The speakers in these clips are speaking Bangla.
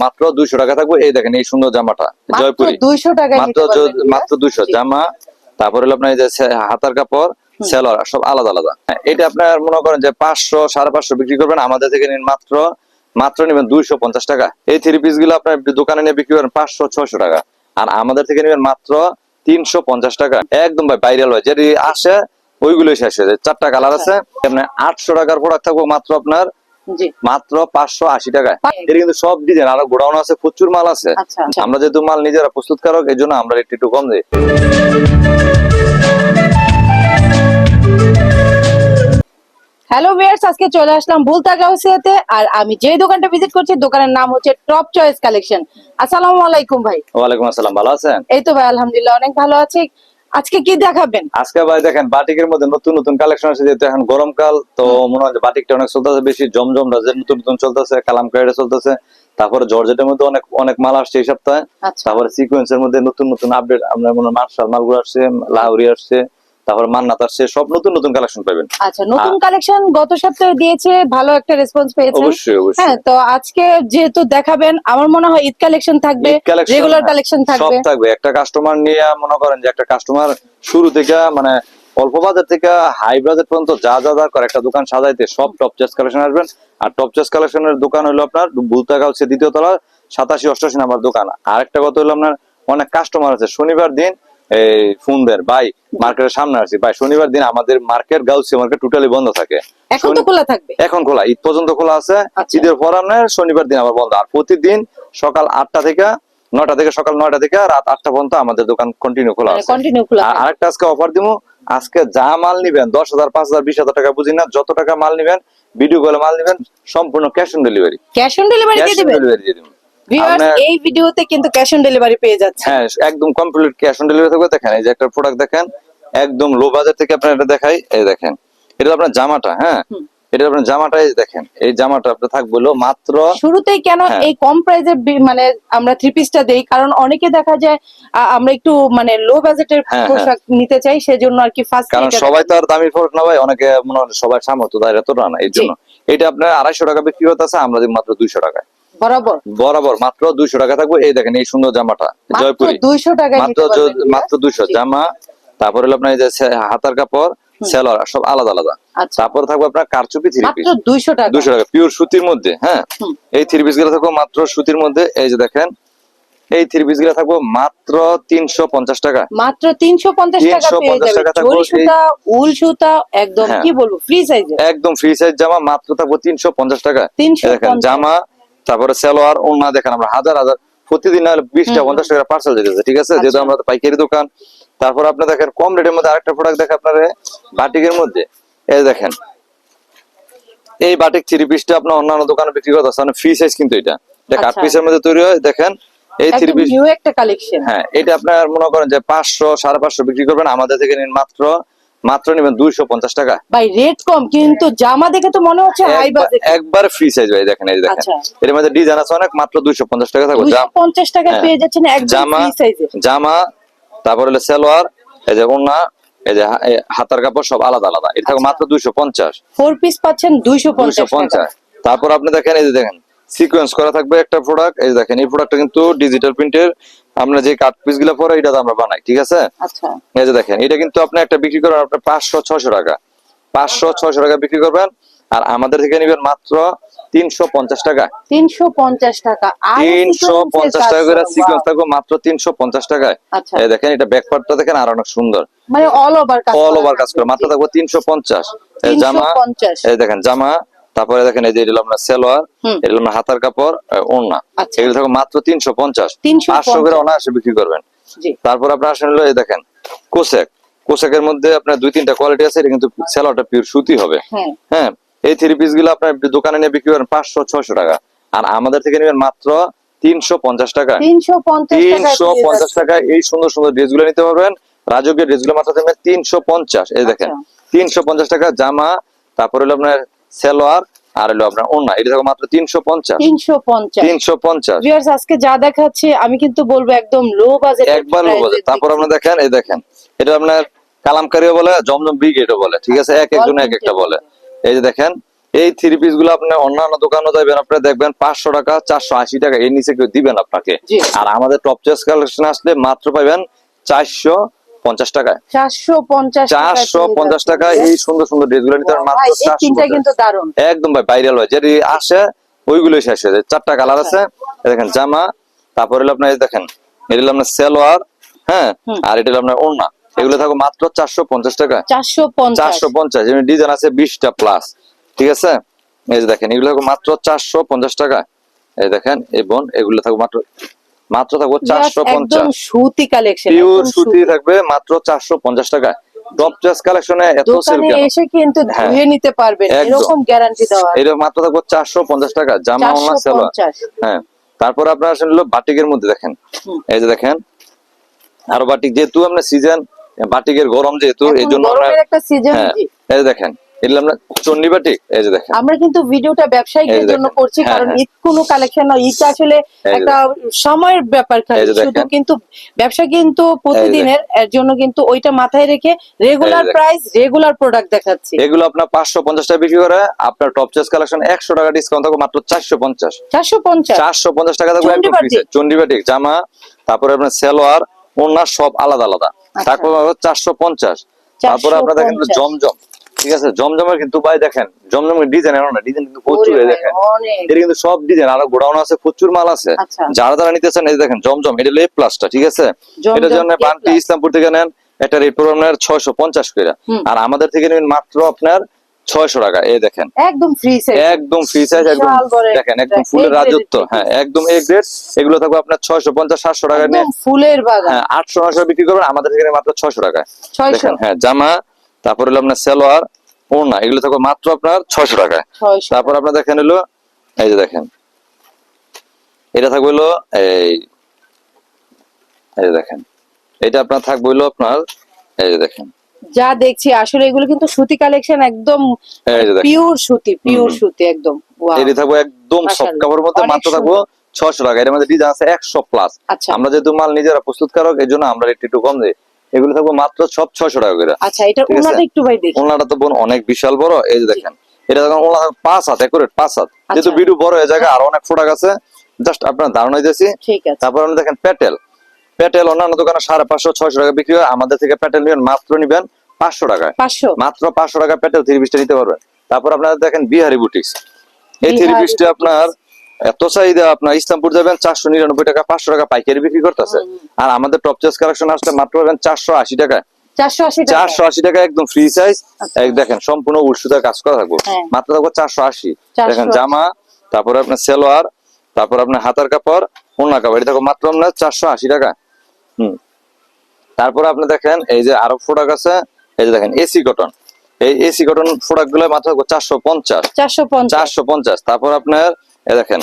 মাত্র 200 টাকা থাকবে। এই দেখেন এই সুন্দর জামাটা জয়পুরি 200 টাকা মাত্র 200 জামা। তারপরে হলো আপনার এই যে হাতার কাপড় সেলর সব আলাদা আলাদা। এটা আপনার মনে করেন যে 500 550 বিক্রি করবেন, আমাদের থেকে নিন মাত্র নেবেন 250 টাকা। এই থ্রি পিস গুলো আপনার দোকানে নিয়ে বিক্রি করেন 500 600 টাকা, আর আমাদের থেকে নেবেন মাত্র 350 টাকা। একদম ভাই ভাইরাল হয়, যেটি আসে ওইগুলোই শেষ হয়ে যায়। 4টা কালার আছে। আপনার 800 টাকার প্রোডাক্ট থাকবো মাত্র আপনার মাত্র 580 টাকায়। এটা কিন্তু সব ডিজাইন, আরো গোডাউন আছে, প্রচুর মাল আছে। আমরা যেহেতু মাল নিজেরা প্রস্তুতকারক, এই জন্য আমরা একটু কম দিই। হ্যালো ভিউয়ার্স, আজকে চলে আসলাম ভুলতা গাউসিয়াতে, আর আমি যে দোকানটা ভিজিট করছি দোকানের নাম হচ্ছে টপ চয়েস কালেকশন। আসসালামু আলাইকুম ভাই। ওয়ালাইকুম আসসালাম, ভালো আছেন? এই তো ভাই আলহামদুলিল্লাহ অনেক ভালো আছি। আজকে কি দেখাবেন? আজকে ভাই দেখেন বাটিকের মধ্যে নতুন নতুন কালেকশন আছে, যেহেতু এখন গরমকাল, তো মনে হয় বাটিকটা অনেক চলতেছে বেশি। জমজম রাজের নতুন নতুন চলতেছে, কালামকারীটা চলতেছে, তারপরে জর্জেটের মধ্যে অনেক অনেক মাল আসছে এই সপ্তাহে। তারপরে সিকোয়েন্সের মধ্যে নতুন নতুন আপডেট আপনার মনে মার্শাল মালগুলো আসছে, লাহোরি আসছে, তারপরে মান্নাত আসছে, সব নতুন নতুন কালেকশন পাবেন। আচ্ছা, নতুন কালেকশন গত সপ্তাহে দিয়েছে, ভালো একটা রেসপন্স পেয়েছে। অবশ্যই অবশ্যই। হ্যাঁ, তো আজকে যেহেতু দেখাবেন, আমার মনে হয় ঈদ কালেকশন থাকবে, রেগুলার কালেকশন থাকবে, সব থাকবে। একটা কাস্টমার নিয়ে মনে করেন যে একটা কাস্টমার শুরু থেকে মানে অল্প বাজার থেকে হাই বাজার পর্যন্ত যা যা করে একটা দোকান সাজাইতে সব টপ চয়েস কালেকশন আসবেন। আর টপ চয়েস কালেকশনের দোকান হলো আপনার ভুলতা গাউসিয়া 2য় তলা 87 88 নাম্বার দোকান। আরেকটা কথা হলো আপনার অনেক কাস্টমার আছে শনিবার দিন এই ফোন দেন, ভাই মার্কেটের সামনে আসি, ভাই শনিবার দিন আমাদের মার্কেট গাউসিয়া মার্কেট টোটালি বন্ধ থাকে। এখন তো খোলা থাকবে? এখন খোলা, ঈদ পর্যন্ত খোলা আছে। ঈদের পর আপনার শনিবার দিন আবার বন্ধ। আর প্রতিদিন সকাল 8টা থেকে 9টা থেকে সকাল 9টা থেকে রাত 8টা পর্যন্ত আমাদের দোকান কন্টিনিউ খোলা আছে। আর আরেকটা আজকে অফার দিমু, আজকে যা মাল নিবেন 10,000 5,000 20,000 টাকা বুঝি না, যত টাকা মাল নিবেন ভিডিও কলে মাল নিবেন সম্পূর্ণ cash on delivery. Cash on delivery দিয়ে দিবেন? ভিউয়ার্স, এই ভিডিওতে কিন্তু ক্যাশ অন ডেলিভারি পেয়ে যাচ্ছে। হ্যাঁ, একদম কমপ্লিট ক্যাশ অন ডেলিভারি থাকবে। দেখেন এই যে একটা প্রোডাক্ট দেখেন, একদম লো বাজেট থেকে আপনার এটা দেখাই। এই দেখেন এটা আপনার জামাটা, হ্যাঁ এটা আপনার জামাটাই দেখেন, এই জামাটা আপনার থাকবে মাত্র শুরুতেই কেন এই কম প্রাইসে মানে আমরা থ্রি পিসটা দেই, কারণ অনেকে দেখা যায় আমরা একটু মানে লো বাজেটের পোশাক নিতে চাই, সেজন্য আর কি ফার্স্ট। কারণ সবাই তো আর দামি পোশাক না ভাই, অনেকে মনে হয় সবাই সামর্থ্য দেয় এতটা না, এই জন্য এটা আপনার 250 টাকা বিক্রি হতেছে, আমরা দিই মাত্র 200 টাকায়। বরাবর মাত্র 200 টাকা থাকবে। এই দেখেন এই সুন্দর জামাটা জয়পুরি 200 টাকা, মাত্র 200 জামা। তারপরে হলো আপনার এই যে হাতার কাপড় সেলর সব আলাদা আলাদা। তারপর থাকবে আপনার কারচুপি থ্রি পিস 200 টাকা পিওর সুতির মধ্যে। হ্যাঁ, এই থ্রি পিস গুলো থাকবে মাত্র সুতির মধ্যে। এই যে দেখেন এই থ্রি পিস গুলো থাকবে মাত্র 350 টাকা। মাত্র 350 টাকা পেয়ে যাবেন। জরি সুতা, উল সুতা, একদম কি বলবো ফ্রি সাইজে, একদম ফ্রি সাইজ জামা মাত্র থাকবে 350 টাকা। দেখেন জামা, তারপরে সালোয়ার, ওড়না দেখেন আমরা হাজার হাজার প্রতিদিন 20টা 50 টাকা পার্সেল দিতেছে, ঠিক আছে, যেহেতু আমরা পাইকারি দোকান। তারপর আপনি দেখেন কম রেটের মধ্যে আরেকটা প্রোডাক্ট দেখেন আপনার বাটিকের মধ্যে। এই দেখেন এই বাটিক থ্রি পিসটা আপনার অন্যান্য দোকানে বিক্রি করতে আছে ফ্রি সাইজ, কিন্তু এটা 8 পিসের মধ্যে তৈরি হয়। দেখেন এই থ্রি পিস নিউ একটা কালেকশন। হ্যাঁ, এটা আপনার মনে করেন যে 500 550 বিক্রি করবেন, আমাদের থেকে নিন মাত্র নেবেন 250 টাকা। ভাই রেট কম, কিন্তু জামা দেখে তো মনে হচ্ছে হাই বাজেট, একবার ফ্রি সাইজ ভাই। দেখেন এই দেখেন এর মধ্যে ডিজাইন আছে অনেক, মাত্র 250 টাকা থাকবে। 250 টাকা পেয়ে যাচ্ছেন একদম ফ্রি সাইজে জামা। তারপর হলো সালোয়ার, এই যে ওড়না, এই যে হাতার কাপড় সব আলাদা আলাদা। এটা থাকবে মাত্র 250। 4 পিস পাচ্ছেন 250। তারপর আপনি দেখেন এই যে দেখেন সিকোয়েন্স করা থাকবে একটা প্রোডাক্ট। এই দেখেন এই প্রোডাক্টটা কিন্তু ডিজিটাল প্রিন্টের, আমরা যে কাট পিস গুলো পরে এটা আমরা বানাই, ঠিক আছে। এই যে দেখেন এটা কিন্তু আপনি একটা বিক্রি করেন আপনার 500 600 টাকা, 500 600 টাকা বিক্রি করবেন, আর আমাদের থেকে নেবেন মাত্র 350 টাকা। 350 টাকা 350 টাকা করে সিকোয়েন্স থাকবে মাত্র 350 টাকায়। এই দেখেন এটা ব্যাক পার্টটা দেখেন আর অনেক সুন্দর, মানে অল ওভার কাজ করে মাত্র থাকবে 350। এই জামা, এই দেখেন জামা। তারপরে দেখেন এই যে এটা আপনার সালোয়ার, এটা আপনার হাতার কাপড়, ওড়না, এগুলো থাকবে মাত্র 350। 500 করে অনায়াসে বিক্রি করবেন। তারপর আপনার আসেন হলো এই দেখেন কোসেকের মধ্যে আপনার 2-3টা কোয়ালিটি আছে। এটা কিন্তু সালোয়ারটা পিওর সুতি হবে। হ্যাঁ, এই থ্রি পিস গুলো আপনার দোকানে নিয়ে বিক্রি করেন 500 600 টাকা, আর আমাদের থেকে নেবেন মাত্র 350 টাকা। 350 টাকা এই সুন্দর সুন্দর ড্রেস গুলো নিতে পারবেন। রাজকীয় ড্রেস গুলো মাত্র দেবেন 350। এই দেখেন 350 টাকা জামা, তারপর হলো আপনার সালোয়ার, আর হলো আপনার ওড়না, এটা থাকবে মাত্র 350। 350 ভিউয়ার্স, আজকে যা দেখাচ্ছে আমি কিন্তু বলবো একদম লো বাজেট, একবার লো বাজেট। তারপর আপনারা দেখেন এই দেখেন এটা আপনার কালামকারীও বলে, জমজম ব্রিগেডও বলে, ঠিক আছে, এক একজন এক একটা বলে। এই যে দেখেন এই থ্রি পিস গুলো আপনি অন্যান্য দোকানে যাবেন, আপনি দেখবেন 500 টাকা 480 টাকা এর নিচে কেউ দিবেন আপনাকে। আর আমাদের টপ চয়েস কালেকশন আসলে মাত্র পাবেন 450 টাকায়। 450 টাকা এই সুন্দর সুন্দর ড্রেস গুলো নিতে মাত্র 450 কিন্তু দারুন, একদম ভাই ভাইরাল হয়, যেটি আসে ওইগুলোই শেষ হয়ে যায়। 4টা কালার আছে, দেখেন জামা, তারপর হলো আপনার দেখেন এটা হলো আপনার সালোয়ার, হ্যাঁ, আর এটা হলো আপনার ওড়না। এগুলো থাকবে মাত্র 450 টাকা। 450 যেমন ডিজাইন আছে 20টা প্লাস, ঠিক আছে। এই যে দেখেন এগুলো থাকবে মাত্র 450 টাকা। এই দেখেন এই বোন এগুলো থাকবে মাত্র থাকবে 450। সুতি কালেকশন, পিওর সুতি থাকবে মাত্র 450 টাকা। টপ চয়েস কালেকশনে এত সেল দোকানে কেন? এসে কিন্তু ধুয়ে নিতে পারবেন, এরকম গ্যারান্টি দেওয়া। এটা মাত্র থাকবে 450 টাকা, জামা ওড়না সালোয়ার। হ্যাঁ, তারপর আপনার আসলে বাটিকের মধ্যে দেখেন, এই যে দেখেন আরো বাটিক, যেহেতু আপনার সিজন বাটিকের গরম, যেহেতু এই জন্য একটা সিজন। এই যে দেখেন এগুলো আমরা চন্ডি বাটিক। এই যে দেখেন আমরা কিন্তু ভিডিওটা ব্যবসায়ীদের জন্য করছি, কারণ ঈদ কোনো কালেকশন না, ঈদ আসলে একটা সময়ের ব্যাপার খালি শুধু, কিন্তু ব্যবসা কিন্তু প্রতিদিনের, এর জন্য কিন্তু ওইটা মাথায় রেখে রেগুলার প্রাইস রেগুলার প্রোডাক্ট দেখাচ্ছি। এগুলো আপনার 550 টাকা বিক্রি করে, আপনার টপ চয়েস কালেকশন 100 টাকা ডিসকাউন্ট থাকবে মাত্র 450 টাকা থাকবে একদম ফ্রি। চন্ডি বাটিক জামা, তারপরে আপনার সালোয়ার ওড়না সব আলাদা আলাদা, তারপর 450। তারপরে আপনারা দেখেন জমজম, ঠিক আছে। জমজমের কিন্তু ভাই দেখেন জমজমের ডিজাইন এমন না, ডিজাইন কিন্তু প্রচুর, দেখেন এটা কিন্তু সব ডিজাইন, আরো গোডাউন আছে, প্রচুর মাল আছে। যারা যারা নিতেছেন এই দেখেন জমজম, এটা হলো প্লাসটা, ঠিক আছে। এটার জন্য বান্টি ইসলামপুর থেকে নেন, এটা রেট পড়বে আপনার 650 করে, আর আমাদের থেকে নেবেন মাত্র আপনার 600 টাকা। এই দেখেন একদম ফ্রি সাইজ, একদম ফ্রি সাইজ, একদম দেখেন একদম ফুলের রাজত্ব। হ্যাঁ, একদম এ গ্রেড। এগুলো থাকবে আপনার 650 700 টাকা নিয়ে, ফুলের বাগান। হ্যাঁ 800 900 বিক্রি করবেন, আমাদের থেকে মাত্র 600 টাকা। দেখেন হ্যাঁ, জামা, তারপর হলো আপনার সালোয়ার ওড়না, এগুলো থাকবে মাত্র আপনার 600 টাকায়। তারপর আপনার দেখেন হলো এই যে দেখেন এটা থাকবে হলো এই যে দেখেন এটা আপনার থাকবে হলো আপনার এই যে দেখেন, যা দেখছি আসলে এগুলো কিন্তু সুতি কালেকশন, একদম পিওর সুতি, পিওর সুতি একদম। এটি থাকবে একদম সফট কাপড়ের মধ্যে, মাত্র থাকবে 600 টাকা। এর মধ্যে ডিজাইন আছে 100 প্লাস। আমরা যেহেতু মাল নিজেরা প্রস্তুতকারক, এই জন্য আমরা রেট একটু কম দিই। এগুলো থাকবে মাত্র সব 600 টাকা করে। আচ্ছা, এটা ওনাটা একটু ভাই দেখি। ওনাটা তো বোন অনেক বিশাল বড়, এই যে দেখেন এটা দেখেন ওনা 5 হাত একুরেট 5 হাত, যেহেতু ভিডিও বড় হয়ে যায় আর অনেক প্রোডাক্ট আছে, জাস্ট আপনারা ধারণা দিয়েছি। তারপর আপনি দেখেন প্যাটেল, প্যাটেল অন্যান্য দোকানে 550 600 টাকা বিক্রি হয়, আমাদের থেকে প্যাটেল নিবেন মাত্র নিবেন 500 টাকায়, মাত্র 500 টাকা প্যাটেল থ্রি পিসটা নিতে পারবেন। তারপর আপনারা দেখেন বিহারি বুটিক্স, এই থ্রি পিসটা আপনার এত চাহিদা, আপনার ইসলামপুর যাবেন 499 টাকা, 500 টাকা পাইকারি বিক্রি করতেছে। আর আমাদের টপ চয়েস কালেকশন আসলে মাত্র পাবেন 480 টাকায়। 480 টাকা একদম ফ্রি সাইজ। দেখেন সম্পূর্ণ উল সুতার কাজ করা থাকবে, মাত্র থাকবে 480। দেখেন জামা, তারপরে আপনার সালোয়ার, তারপর আপনার হাতার কাপড় ওড়না কাপড়, এটা থাকবে মাত্র আপনার 480 টাকা। তারপরে আপনি দেখেন এই যে আরো প্রোডাক্ট আছে, এই যে দেখেন এসি কটন, এই এসি কটন প্রোডাক্ট গুলো মাত্র 450। তারপর আপনার এই দেখেন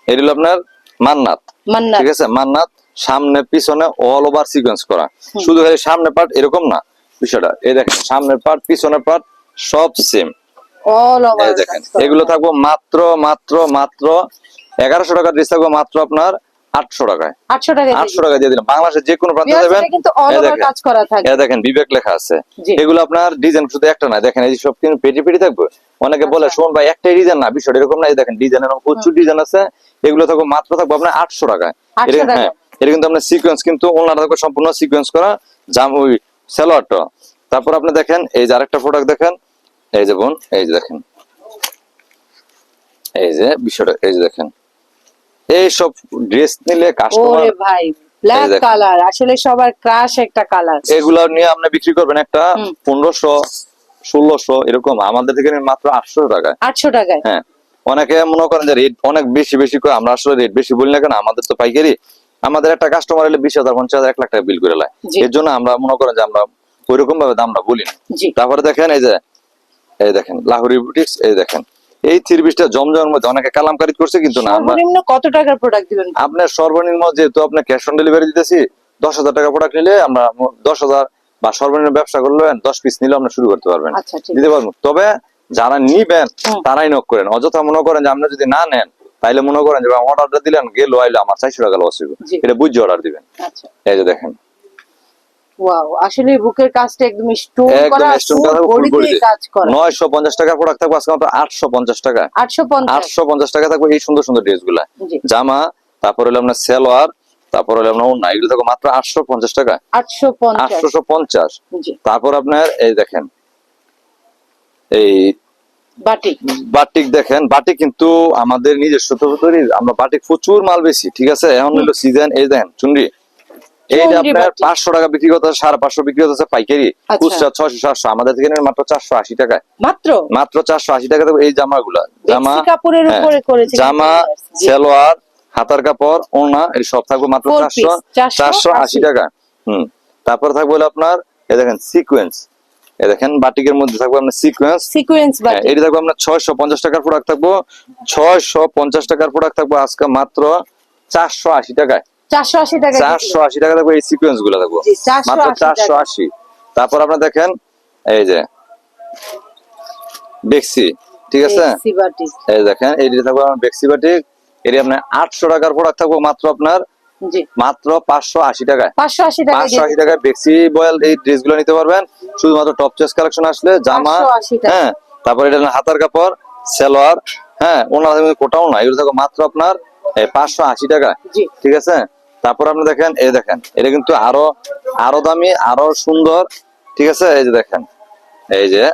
এটা হলো আপনার মান্নাত, ঠিক আছে। মান্নাত সামনে পিছনে অল ওভার সিকোয়েন্স করা, শুধু এই সামনে পার্ট এরকম না বিষয়টা। এই দেখেন সামনের পার্ট পিছনের পার্ট সব সেম অল ওভার। দেখেন এগুলো থাকবো মাত্র মাত্র মাত্র 1100 টাকা ড্রেস থাকবো মাত্র আপনার 800 টাকায়। 800 টাকা দিয়ে দিলাম। বাংলাদেশের যে কোনো প্রান্তে যাবেন, দেখেন বিবেক লেখা আছে। এগুলো আপনার ডিজাইন শুধু একটা না, দেখেন এই সব কিন্তু পেটি পেটি থাকবে। অনেকে বলে শোন ভাই একটাই ডিজাইন না, বিষয়টা এরকম না। দেখেন ডিজাইনের প্রচুর ডিজাইন আছে, এগুলো থাকবে মাত্র থাকবে আপনার 800 টাকায়। হ্যাঁ, এটা কিন্তু আপনার সিকোয়েন্স, কিন্তু ওনারা থাকবে সম্পূর্ণ সিকোয়েন্স করা জাম ওই সালোয়ারটা। তারপর আপনি দেখেন এই যে আরেকটা প্রোডাক্ট দেখেন, এই যে বোন এই যে দেখেন এই যে বিষয়টা, এই যে দেখেন এই সব ড্রেস নিলে কাস্টমার ভাই ব্ল্যাক কালার আসলে সবার ক্রাশ একটা কালার, এগুলো নিয়ে আপনি বিক্রি করবেন একটা 1500 1600 এরকম, আমাদের থেকে মাত্র 800 টাকায়। 800 টাকায়। হ্যাঁ, অনেকে মনে করেন যে রেট অনেক বেশি বেশি করে, আমরা আসলে রেট বেশি বলি না, কেন আমাদের তো পাইকারি। আমাদের একটা কাস্টমার এলে 20,000 50,000 1 লাখ টাকা বিল করে লাই, এর জন্য আমরা মনে করেন যে আমরা ওইরকম ভাবে দামটা বলি না। তারপরে দেখেন এই যে এই দেখেন লাহোরি বুটিক্স, এই দেখেন এই থ্রি পিসটা জমজমের মধ্যে অনেকে কালামকারী করছে, কিন্তু না। সর্বনিম্ন কত টাকার প্রোডাক্ট দিবেন? আপনার সর্বনিম্ন যেহেতু আপনার ক্যাশ অন ডেলিভারি দিতেছি, 10,000 টাকা প্রোডাক্ট নিলে আমরা 10,000 বা সর্বনিম্ন ব্যবসা করলে 10 পিস নিলে আমরা শুরু করতে পারবেন, দিতে পারবো। তবে যারা নিবেন তারাই নক করেন, অযথা মনে করেন যে আপনি যদি না নেন তাইলে মনে করেন যে অর্ডারটা দিলেন গেল আইলো আমার 400 টাকা লস হইব, এটা বুঝে অর্ডার দিবেন। এই যে দেখেন ওয়াও, আসলে বুকের কাজটা একদম স্টোন করা, একদম স্টোন করা, ফুল বডিতে কাজ করা। 950 টাকা প্রোডাক্ট থাকবে আজকে মাত্র 850 টাকা। 850 টাকা থাকবে এই সুন্দর সুন্দর ড্রেসগুলা। জামা, তারপর হলো আপনার সালোয়ার, তারপর হলো আপনার ওড়না, এগুলো থাকবে মাত্র 850 টাকা। 850। তারপর আপনার এই দেখেন এই বাটিক, বাটিক দেখেন, বাটিক কিন্তু আমাদের নিজস্ব তৈরি, আমরা বাটিক প্রচুর মাল বেশি, ঠিক আছে। এখন হলো সিজন, এই দেখেন চুনরি, এইটা আপনার 500 টাকা বিক্রি করতে, 550 বিক্রি করতেছে পাইকারি, খুচরা 600 700, আমাদের থেকে মাত্র 480 টাকায়, মাত্র 480 টাকা দেবো এই জামাগুলা। জামা কাপড়ের উপরে করেছে, জামা, সালোয়ার, হাতার কাপড়, ওড়না, এই সব থাকবে মাত্র 480 টাকা। তারপর থাকবে হলো আপনার এই দেখেন সিকোয়েন্স, এই দেখেন বাটিকের মধ্যে থাকবে আপনার সিকোয়েন্স বাটিক, এটা থাকবে আপনার 650 টাকার প্রোডাক্ট থাকবো, 650 টাকার প্রোডাক্ট থাকবো আজকে মাত্র 480 টাকায়। 480 টাকা থাকবে এই সিকোয়েন্স গুলো থাকবো মাত্র 480। তারপর আপনার দেখেন এই যে বেক্সি, ঠিক আছে, এই দেখেন এইটা থাকবে আপনার বেক্সি বাটিক, এটি আপনার 800 টাকার প্রোডাক্ট থাকবো মাত্র আপনার মাত্র 580 টাকায়। 580 টাকায় বেক্সি বয়েল এই ড্রেস গুলো নিতে পারবেন শুধুমাত্র টপ চয়েস কালেকশন আসলে। জামা, হ্যাঁ, তারপর এটা হাতার কাপড়, সালোয়ার, হ্যাঁ, ওনার কোটাও না, এগুলো থাকবে মাত্র আপনার 580 টাকা, ঠিক আছে। তারপর আপনি দেখেন এই দেখেন এটা কিন্তু আরো দামি, আরো সুন্দর, ঠিক আছে। এই যে দেখেন এই যে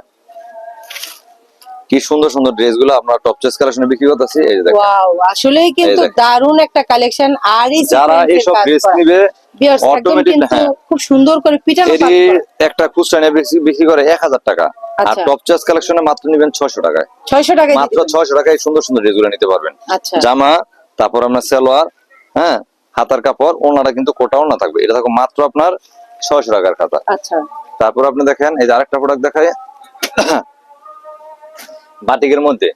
কি সুন্দর সুন্দর ড্রেস গুলো আমরা টপ চয়েস কালেকশনে বিক্রি করতেছি। এই যে দেখেন, ওয়াও, আসলেই কিন্তু দারুণ একটা কালেকশন। আর এই যারা এই সব ড্রেস নিবে অটোমেটিক্যালি খুব সুন্দর করে পিটানো কাজ করে, একটা খুচরা নিয়ে বিক্রি করে 1000 টাকা, আর টপ চয়েস কালেকশনে মাত্র নেবেন 600 টাকায়। 600 টাকায়, মাত্র 600 টাকায় সুন্দর সুন্দর ড্রেস গুলো নিতে পারবেন। জামা, তারপর আপনার সালোয়ার, হ্যাঁ, হাতার কাপড়, ওনাটা কিন্তু কোটাও না থাকবে, এটা থাকবে মাত্র আপনার 600 টাকার খাতা। আচ্ছা, তারপর আপনি দেখেন এই যে আরেকটা প্রোডাক্ট দেখায় বাটিকের মধ্যে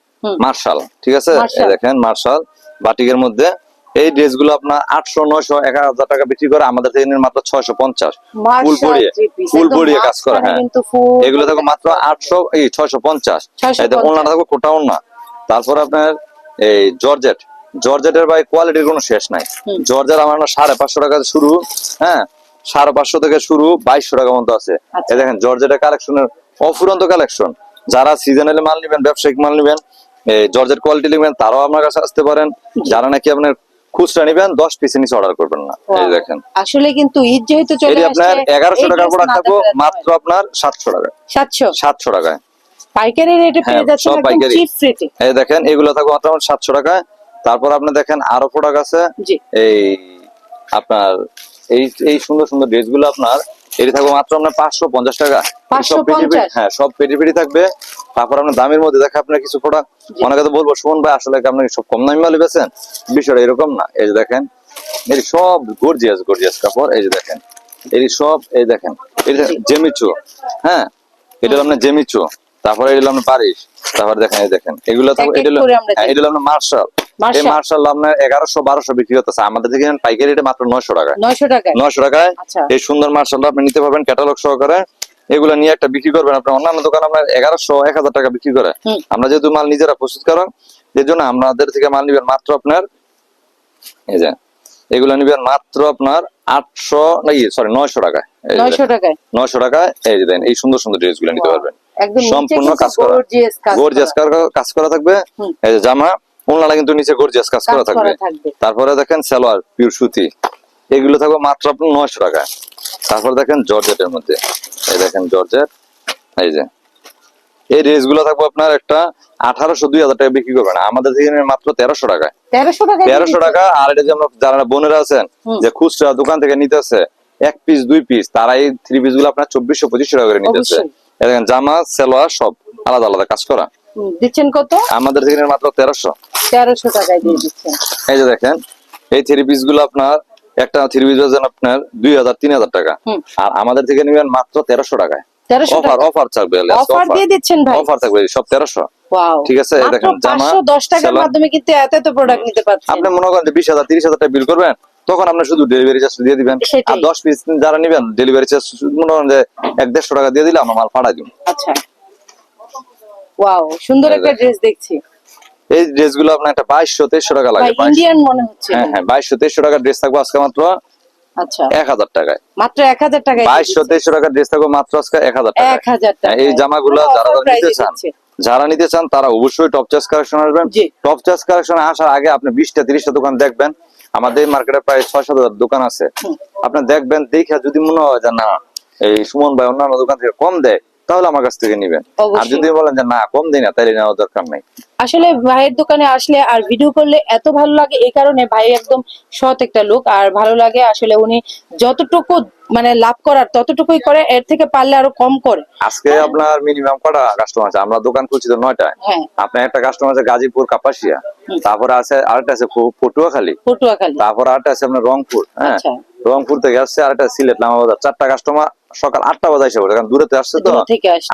মার্শাল, ঠিক আছে, এই দেখেন মার্শাল বাটিকের মধ্যে এই ড্রেস গুলো আপনার 800 900 1000 টাকা বিক্রি করে, আমাদের থেকে মাত্র 650 ফুল বডিয়ে কাজ করা। হ্যাঁ, এগুলো থাকবে মাত্র 650। ওনাটা থাকবে কোটা ওনা। তারপর আপনার এই জর্জেটের ভাই কোয়ালিটির কোনো শেষ নাই। জর্জেট আমার 550 টাকা শুরু, হ্যাঁ, 550 থেকে শুরু, 2200 টাকা পর্যন্ত আছে। এই দেখেন জর্জেটের কালেকশনের অফুরন্ত কালেকশন। যারা সিজনালি মাল নিবেন, ব্যবসায়িক মাল নিবেন, জর্জেট কোয়ালিটি নিবেন, তারাও আপনার কাছে আসতে পারেন। যারা নাকি আপনার খুচরা নিবেন 10 পিসের নিচে অর্ডার করবেন না। এই দেখেন আসলে কিন্তু ঈদ যেহেতু চলে আসছে, আপনার 1100 টাকার প্রোডাক্ট থাকবে মাত্র আপনার 700 টাকায়। 700 টাকায় পাইকারি রেটে পেয়ে যাচ্ছেন, একদম চিপ রেটে। এই দেখেন এগুলো থাকবে মাত্র 700 টাকায়। তারপর আপনি দেখেন আরো প্রোডাক্ট আছে, এই আপনার এই সুন্দর সুন্দর ড্রেস গুলো আপনার এটি থাকবে মাত্র আপনার 550 টাকা। হ্যাঁ, সব পেটি থাকবে। তারপর আপনার দামের মধ্যে দেখে আপনার কিছু প্রোডাক্ট অনেকে তো বলবো শুনুন ভাই আসলে আপনাকে সব কম দামি মাল বেচেন, বিষয়টা এরকম না। এই যে দেখেন এটি সব গর্জিয়াস কাপড়। এই যে দেখেন এটি সব, এই দেখেন এটা জেমিচু, হ্যাঁ, এটা হলো আপনার জেমিচু, তারপরে এটা হলো আপনার পারিস, তারপরে দেখেন এই দেখেন এগুলো এটা হলো আপনার মার্শাল। এই মার্শাল আপনার 1100 1200 বিক্রি হতেছে, আমাদের থেকে পাইকারি রেটে মাত্র 900 টাকায়। 900 টাকায় এই সুন্দর মার্শালটা আপনি নিতে পারবেন ক্যাটালগ সহকারে। এগুলো নিয়ে একটা বিক্রি করবেন, আপনার অন্যান্য দোকান আপনার 1100 1000 টাকা বিক্রি করে। আমরা যেহেতু মাল নিজেরা প্রস্তুত করেন, এর জন্য আমাদের থেকে মাল নিবেন মাত্র আপনার এই যে এগুলো নিবেন মাত্র আপনার 800 নাকি সরি 900 টাকায়। 900 টাকায় এই যে দেন এই সুন্দর সুন্দর ড্রেস গুলো নিতে পারবেন, সম্পূর্ণ কাজ করা, গর্জিয়াস কাজ করা থাকবে। এই যে জামা, ওনাটা কিন্তু নিচে গর্জিয়াস কাজ করা থাকবে। তারপরে দেখেন সালোয়ার পিওর সুতি, এগুলো থাকবে মাত্র আপনার 900 টাকায়। তারপর দেখেন জর্জেটের মধ্যে, এই দেখেন জর্জেট, এই যে এই ড্রেস গুলো থাকবে আপনার একটা 1800 2000 টাকা বিক্রি করবেন, আমাদের থেকে মাত্র 1300 টাকায়। 1300 টাকা। আর এটা যে আমরা যারা বোনেরা আছেন যে খুচরা দোকান থেকে নিতেছে 1 পিস 2 পিস, তারা এই 3 পিস গুলো আপনার 2400 2500 টাকা করে নিতেছে। দেখেন জামা সালোয়ার সব আলাদা আলাদা কাজ করা। দিচ্ছেন কত? আমাদের থেকে মাত্র 1300 টাকায় দিয়ে দিচ্ছেন। এই যে দেখেন এই 3 পিস গুলো আপনার একটা 3 পিস আপনার 2000 3000 টাকা, আর আমাদের থেকে নেবেন মাত্র 1300 টাকায়। অফার থাকবে, অফার দিয়ে দিচ্ছেন ভাই, অফার থাকবে সব 1300। ওয়াও, ঠিক আছে। দেখেন জামা 510 টাকার মাধ্যমে কিন্তু এত প্রোডাক্ট নিতে পারছেন। আপনি মনে করেন যে 20000 30000 টাকা বিল করবেন, তখন আপনি শুধু ডেলিভারি চার্জ দিয়ে দিবেন, আর 10 পিস যারা নেবেন ডেলিভারি চার্জ মনে করেন যে 150 টাকা দিয়ে দিলে আমরা মাল পাঠাই দিব। আচ্ছা, ওয়াও, সুন্দর একটা ড্রেস দেখছি। এই ড্রেস গুলো আপনার একটা 2200 2300 টাকা লাগে, ইন্ডিয়ান মনে হচ্ছে। হ্যাঁ 2200 2300 টাকা ড্রেস থাকবে আজকে মাত্র আচ্ছা 1000 টাকায়, মাত্র 1000 টাকায় 2200-2300 টাকার ড্রেস থাকবে মাত্র আজকে 1000 টাকা। 1000 টাকা এই জামাগুলো যারা নিতে চান তারা অবশ্যই টপ চয়েস কালেকশন আসবেন। টপ চয়েস কালেকশনে আসার আগে আপনি 20টা-30টা দোকান দেখবেন। আমাদের মার্কেটে প্রায় 6-7 হাজার দোকান আছে, আপনি দেখবেন, দেখে যদি মনে হয় যে না এই সুমন ভাই অন্যান্য দোকান থেকে কম দেয় তাহলে আমার কাছ থেকে নিবেন। আর যদি বলেন যে না কম দেয় না তাহলে নেওয়ার দরকার নাই। আসলে ভাইয়ের দোকানে আসলে আর ভিডিও করলে এত ভালো লাগে, এই কারণে ভাই একদম সৎ একটা লোক, আর ভালো লাগে আসলে উনি যতটুকু মানে লাভ করার ততটুকুই করে, এর থেকে পারলে আরো কম করে। আজকে আপনার মিনিমাম কটা কাস্টমার আছে? আমরা দোকান খুলছি তো 9টায়। আপনার একটা কাস্টমার আছে গাজীপুর কাপাসিয়া, তারপরে আছে আরেকটা আছে পটুয়াখালী, তারপর আরেকটা আছে আপনার রংপুর, হ্যাঁ রংপুর থেকে আসছে, আরেকটা সিলেট লামাবাজার। 4টা কাস্টমার সকাল 8টা বাজে এসে পড়ে, কারণ দূরে তো আসছে তো।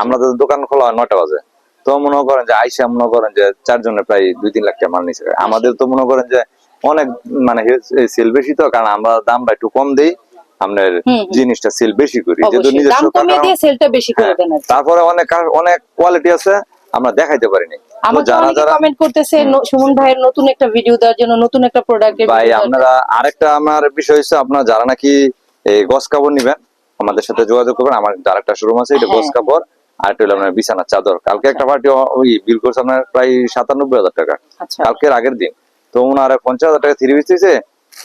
আমরা তো দোকান খোলা হয় 9টা বাজে, তো মনে করেন যে আইসা মনে করেন যে 4 জনের প্রায় 2-3 লাখ টাকা মাল নিচ্ছে। আমাদের তো মনে করেন যে অনেক মানে সেল বেশি, তো কারণ আমরা দামটা একটু কম দেই, আপনার জিনিসটা সেল বেশি করি, যেহেতু নিজস্ব তারপরে অনেক অনেক কোয়ালিটি আছে আমরা দেখাইতে পারিনি। যারা যারা কমেন্ট করতেছে সুমন ভাইয়ের নতুন একটা ভিডিও দেওয়ার জন্য, নতুন একটা প্রোডাক্টের ভাই আপনারা আরেকটা আমার বিষয় হচ্ছে, আপনারা যারা নাকি এই গস কাপড় নিবেন আমাদের সাথে যোগাযোগ করবেন। আমার আরেকটা শোরুম আছে, এটা গস কাপড়, আর এটা হলো আপনার বিছানার চাদর। কালকে একটা পার্টি ওই বিল করছে আপনার প্রায় 97,000 টাকা, কালকের আগের দিন। তো ওনার 50,000 টাকা থ্রি পিস দিয়েছে,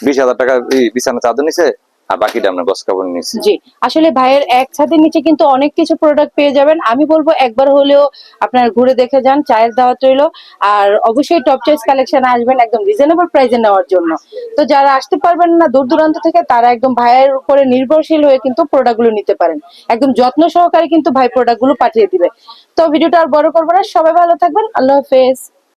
20,000 টাকা বিছানার চাদর নিছে, আর বাকিটা আমরা গস কাপড় নিয়েছি। জি আসলে ভাইয়ের এক ছাদের নিচে কিন্তু অনেক কিছু প্রোডাক্ট পেয়ে যাবেন। আমি বলবো একবার হলেও আপনার ঘুরে দেখে যান, চায়ের দাওয়াত রইলো। আর অবশ্যই টপ চয়েস কালেকশন আসবেন একদম রিজনেবল প্রাইসে নেওয়ার জন্য। তো যারা আসতে পারবেন না দূর দূরান্ত থেকে, তারা একদম ভাইয়ের উপরে নির্ভরশীল হয়ে কিন্তু প্রোডাক্ট গুলো নিতে পারেন। একদম যত্ন সহকারে কিন্তু ভাই প্রোডাক্ট গুলো পাঠিয়ে দিবে। তো ভিডিওটা আর বড় করবো না, সবাই ভালো থাকবেন, আল্লাহ হাফেজ।